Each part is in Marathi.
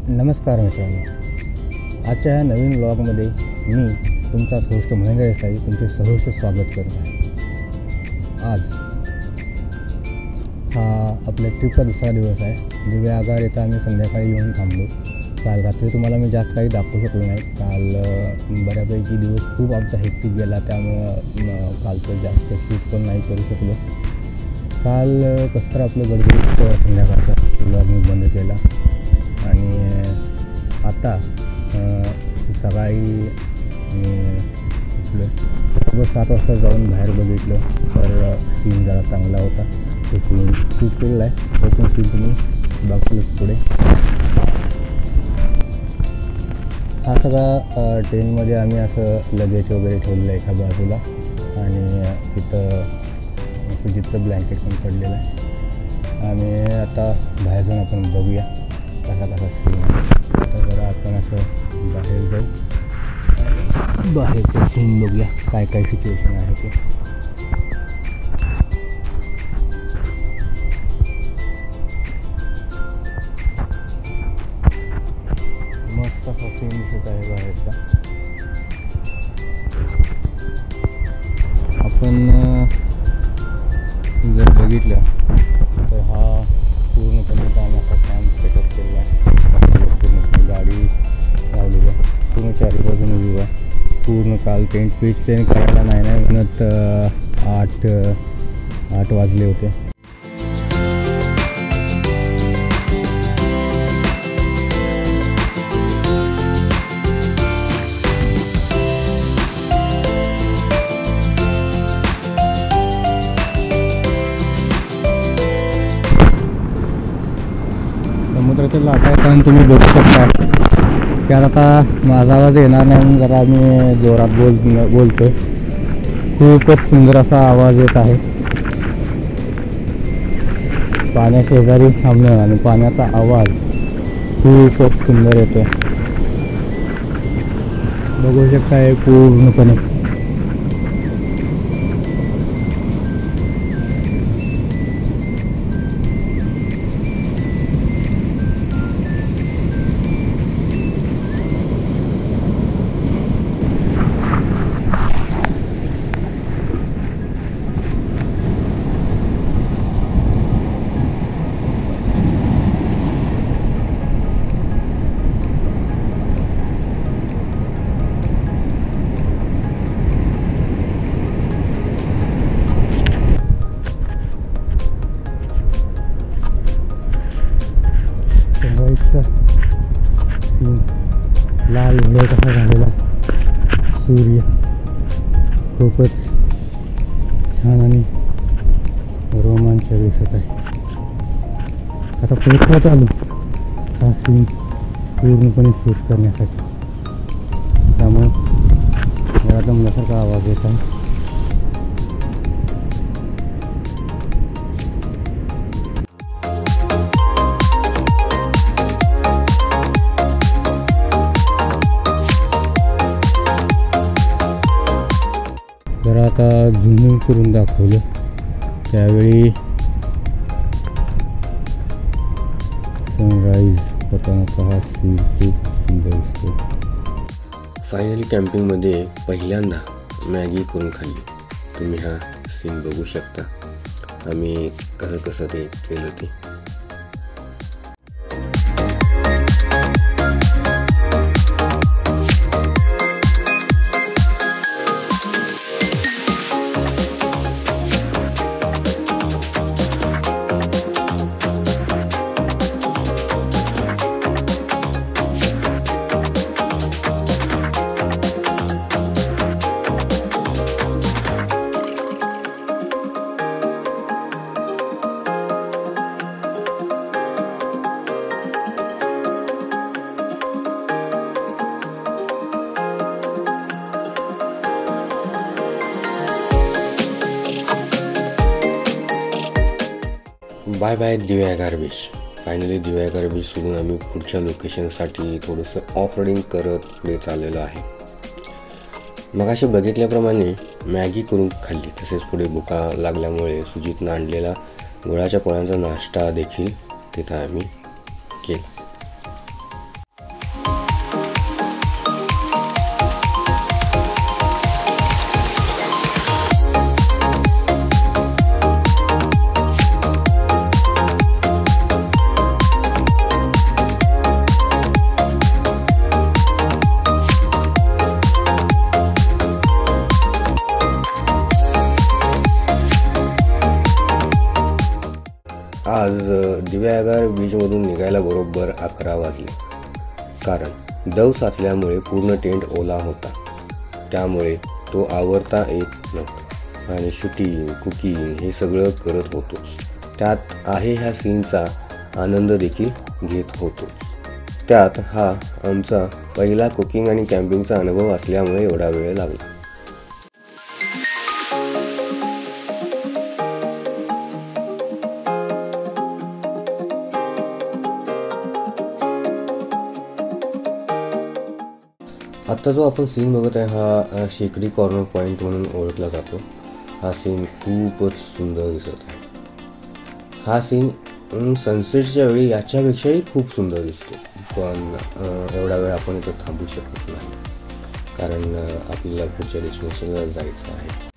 नमस्कार मित्रांनो, आजच्या ह्या नवीन व्लॉगमध्ये मी तुमचाच होस्ट महेंद्र देसाई तुमचे सहर्ष स्वागत करत आहे। आज हा आपल्या ट्रिपचा दुसरा दिवस आहे। दिव्या आगार येथे आम्ही संध्याकाळी येऊन थांबलो। काल रात्री तुम्हाला मी जास्त काही दाखवू शकलो नाही। काल बऱ्यापैकी दिवस खूप आमचा हेक्टिक गेला, त्यामुळे कालचं जास्त शूट पण नाही करू शकलो। काल कसं तर आपलं गडबडीत संध्याकाळचा व्लॉग मी बंद केला आणि आता सकाळी मी उठलो 7 वाजता जाऊन बाहेर बघितलं तर सीन जरा चांगला होता। तो सीन शूट केलेला आहे, तो पण सीन तुम्ही बघतोच पुढे। हा सगळा ट्रेनमध्ये आम्ही असं लगेज वगैरे ठेवलेलं आहे एका बाजूला आणि इथं सुजितचं ब्लँकेट पण पडलेलं आहे। आणि आता बाहेर जाऊन आपण बघूया कसा सीन। आता जरा आपण असं बाहेर जाऊ, बाहेरचं सीन बघूया काय काय सिच्युएशन आहे ते। मस्त असा सीन दिसत आहे बाहेरचा। आपण जर बघितलं तर हा पूर्णपणे आम्ही असा कॅम्प सेटअप केलेला आहे। पूर्णपणे गाडी लावलेली आहे, पूर्ण चारी बाजूने व्ह्यू आहे। पूर्ण काल पेंट पेज करायला नाही म्हणत 8 वाजले होते। समुद्राच्या लाटा येताना तुम्ही बघू शकता। त्यात आता माझा आवाज येणार नाही म्हणून जरा मी जोरात बोलतो। खूपच सुंदर असा आवाज येत आहे पाण्याशेजारी थांबणं आणि पाण्याचा आवाज खूपच सुंदर येतो, बघू शकता हे पूर्णपणे। सीन लाल घोडा कसा झालेला, सूर्य खूपच छान आणि रोमांचक दिसत आहे। आता परत आलो हा सीन पूर्णपणे शूट करण्यासाठी, त्यामुळे जरा दमल्यासारखा आवाज येत आहे। जरा आता झूम करून दाखवलं, त्यावेळी सनराईज होतानाचा हा सीन खूप सुंदर दिसतो। फायनली कॅम्पिंगमध्ये पहिल्यांदा मॅगी करून खाल्ली। तुम्ही हा सीन बघू शकता, आम्ही कसं ते केलं ते। Bye bye Diveagar beach. Finally Diveagar beach सोडून आम्ही पुढच्या लोकेशनसाठी थोडंसं ऑफ रोडिंग करत पुढे चाललेलो आहे। मगाशी बघितल्याप्रमाणे मॅगी करून खाल्ली, तसेच पुढे भुका लागल्यामुळे सुजितनं आणलेला गुळाच्या पोळ्यांचा नाश्ता देखील तिथं आम्ही केला। आज दिवेआगार बीचमधून निघायला बरोबर 11 वाजले, कारण दव साचल्यामुळे पूर्ण टेंट ओला होता, त्यामुळे तो आवरता येत नव्हता आणि शूटिंग कुकिंग हे सगळं करत होतोच, त्यात आहे ह्या सीनचा आनंद देखील घेत होतोच. त्यात हा आमचा पहिला कुकिंग आणि कॅम्पिंगचा अनुभव असल्यामुळे एवढा वेळ लागला. आत्ता जो आपण सीन बघत आहे हा शेकडी कॉर्नर पॉईंट म्हणून ओळखला जातो. हा सीन खूपच सुंदर दिसत आहे. हा सीन सनसेटच्या वेळी याच्यापेक्षाही खूप सुंदर दिसतो, पण एवढा वेळ आपण इथं थांबू शकत नाही, कारण आपल्याला पुढच्या डेस्टिनेशनला जायचं आहे.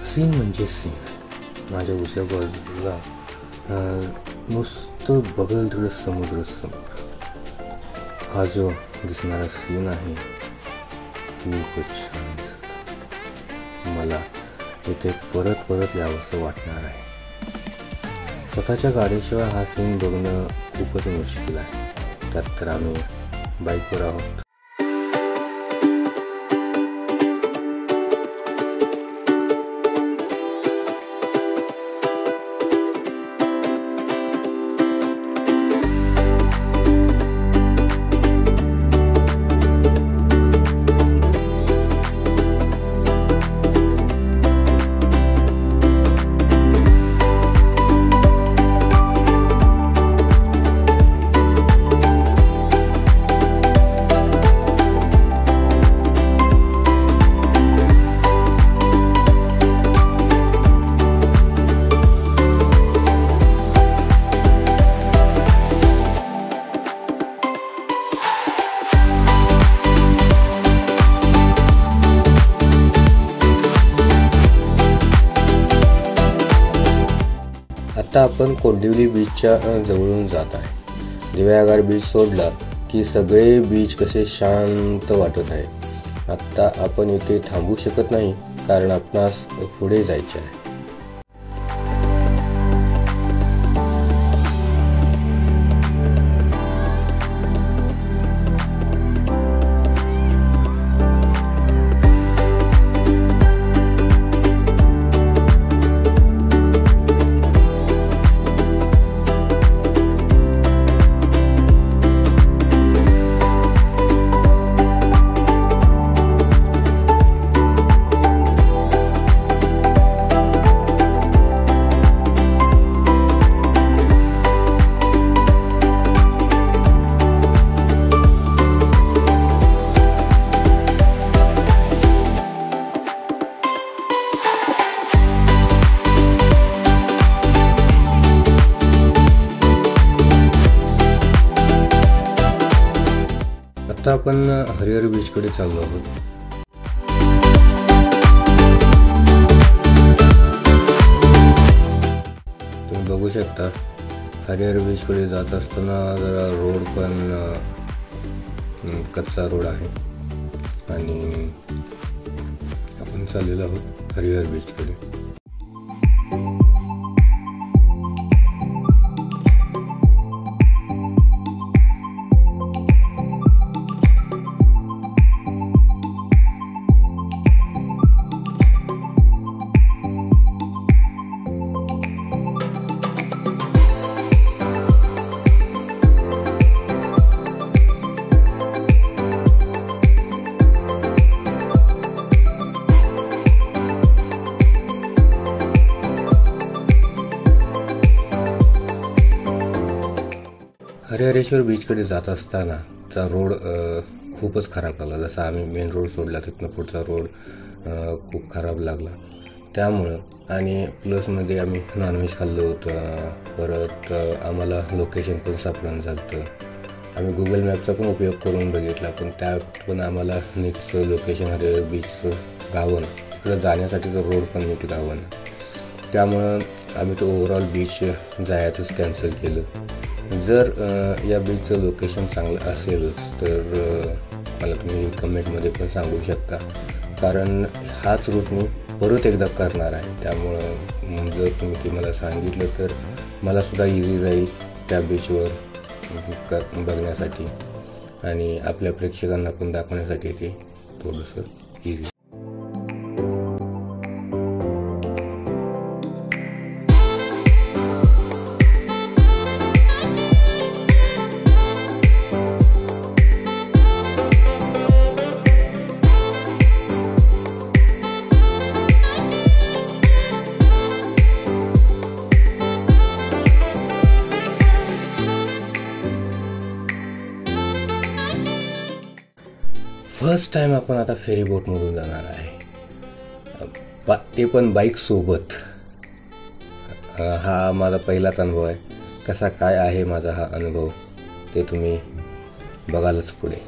सीन म्हणजे सीन. माझ्या उजव्या बाजूला नुसतं बघल तिकडे समुद्र. हा जो दिसणारा सीन आहे खूपच छान दिसत. मला इथे परत परत यावंसं वाटणार आहे. स्वतःच्या गाडीशिवाय हा सीन बघणं खूपच मुश्किल आहे. त्यात तर आम्ही बाईकवर आहोत. आता आपण कोंडिवली बीचच्या जवळून जात आहे. दिवेआगार बीच सोडला की सगळे बीच कसे शांत वाटत आहे. आत्ता आपण इथे थांबू शकत नाही, कारण आपणास पुढे जायचे आहे. आता आपण हरिहर बीचकडे चाललो आहोत. तुम्ही बघू शकता हरिहर बीचकडे जात असताना जरा रोड पण कच्चा रोड आहे आणि आपण चाललेलो आहोत हरिहर बीचकडे. हरिहरेश्वर बीचकडे जात असताना चा रोड खूपच खराब लागला. जसा आम्ही मेन रोड सोडला तिथनं पुढचा रोड खूप खराब लागला. त्यामुळं आणि प्लसमध्ये आम्ही नॉनव्हेज खाल्लं होतं. परत आम्हाला लोकेशन पण सापडून झालं होतं. आम्ही गुगल मॅपचा पण उपयोग करून बघितला, पण त्यात पण आम्हाला नीटचं लोकेशन हरिहर बीचचं गावन तिकडं जाण्यासाठी तो रोड पण नीट गावन. त्यामुळं आम्ही तो ओव्हरऑल बीच जायचंच कॅन्सल केलं. जर या बीचचं लोकेशन चांगलं असेलच तर मला तुम्ही कमेंटमध्ये पण सांगू शकता, कारण हाच रूट मी परत एकदा करणार आहे. त्यामुळं जर तुम्ही ते मला सांगितलं तर मलासुद्धा इझी जाईल त्या बीचवर बघण्यासाठी आणि आपल्या प्रेक्षकांना पण दाखवण्यासाठी ते थोडंसं इझी. फर्स्ट टाईम आपण आता फेरी बोटमधून जाणार आहे, ते पण बाईकसोबत. हा माझा पहिलाच अनुभव आहे. कसा काय आहे माझा हा अनुभव ते तुम्ही बघालच पुढे.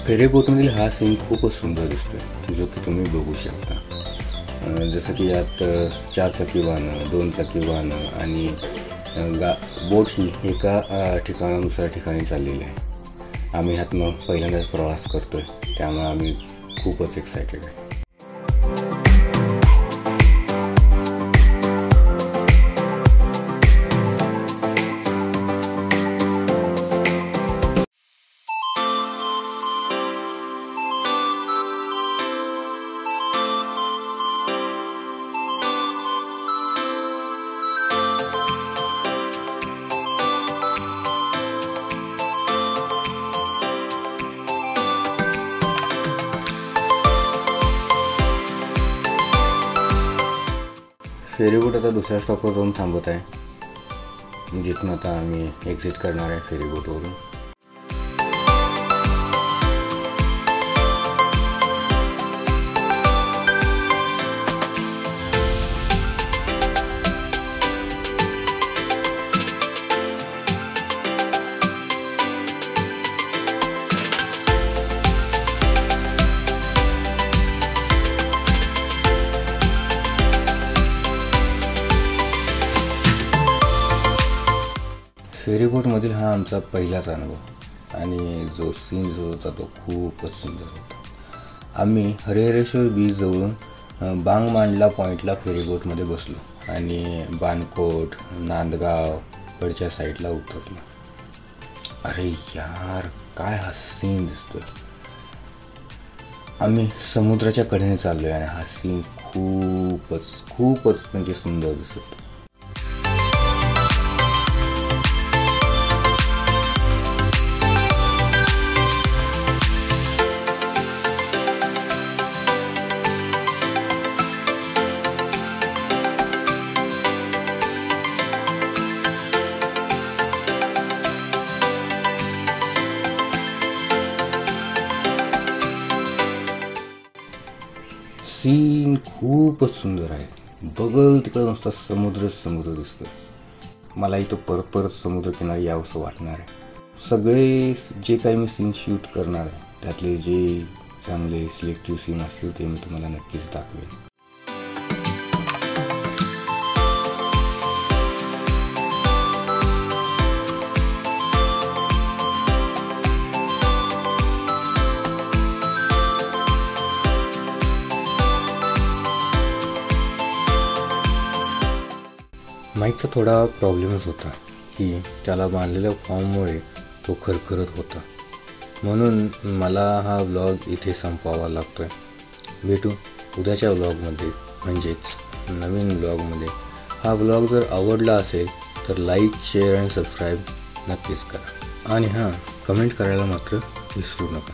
फेरीबोटमधील हा सीन खूपच सुंदर दिसतो, जो की तुम्ही बघू शकता. जसं की यात 4 चाकी वाहनं, 2 चाकी वाहनं आणि बोट ही एका ठिकाणाहून दुसऱ्या ठिकाणी चाललेली आहे. आम्ही ह्यातनं पहिल्यांदाच प्रवास करतोय, त्यामुळे आम्ही खूपच एक्सायटेड आहे. फेरीबोट आता दुसऱ्या स्टॉपवर जाऊन थांबत आहे, जिथून आता आम्ही एक्झिट करणार आहे फेरीबोटवरून. फेरीबोटमधील हा आमचा पहिलाच अनुभव आणि जो सीन जो होता तो खूपच सुंदर होता. आम्ही हरिहरेश्वर बीच जवळून बांगमांडला पॉईंटला फेरीबोटमध्ये बसलो आणि बानकोट नांदगाव कडच्या साईडला उतरलो. अरे यार, काय हा सीन दिसतोय. आम्ही समुद्राच्या कडेने चाललोय आणि हा सीन खूपच म्हणजे सुंदर दिसतो. सीन खूपच सुंदर आहे. बगल तिकडं नुसता समुद्र दिसतो. मला इथं परत समुद्र किनारी यावंसं वाटणार आहे. सगळे जे काही मी सीन शूट करणार आहे त्यातले जे चांगले सिलेक्टिव्ह सीन असतील ते मी तुम्हाला नक्कीच दाखवेन. माईकचा थोडा प्रॉब्लेमच होता की त्याला बांधलेल्या फॉर्ममुळे तो खरखरत होता. म्हणून मला हा व्लॉग इथे संपवावा लागतो आहे. भेटू उद्याच्या व्लॉगमध्ये, म्हणजेच नवीन व्लॉगमध्ये. हा व्लॉग जर आवडला असेल तर लाईक, शेअर आणि सबस्क्राईब नक्कीच करा. आणि हां, कमेंट करायला मात्र विसरू नका.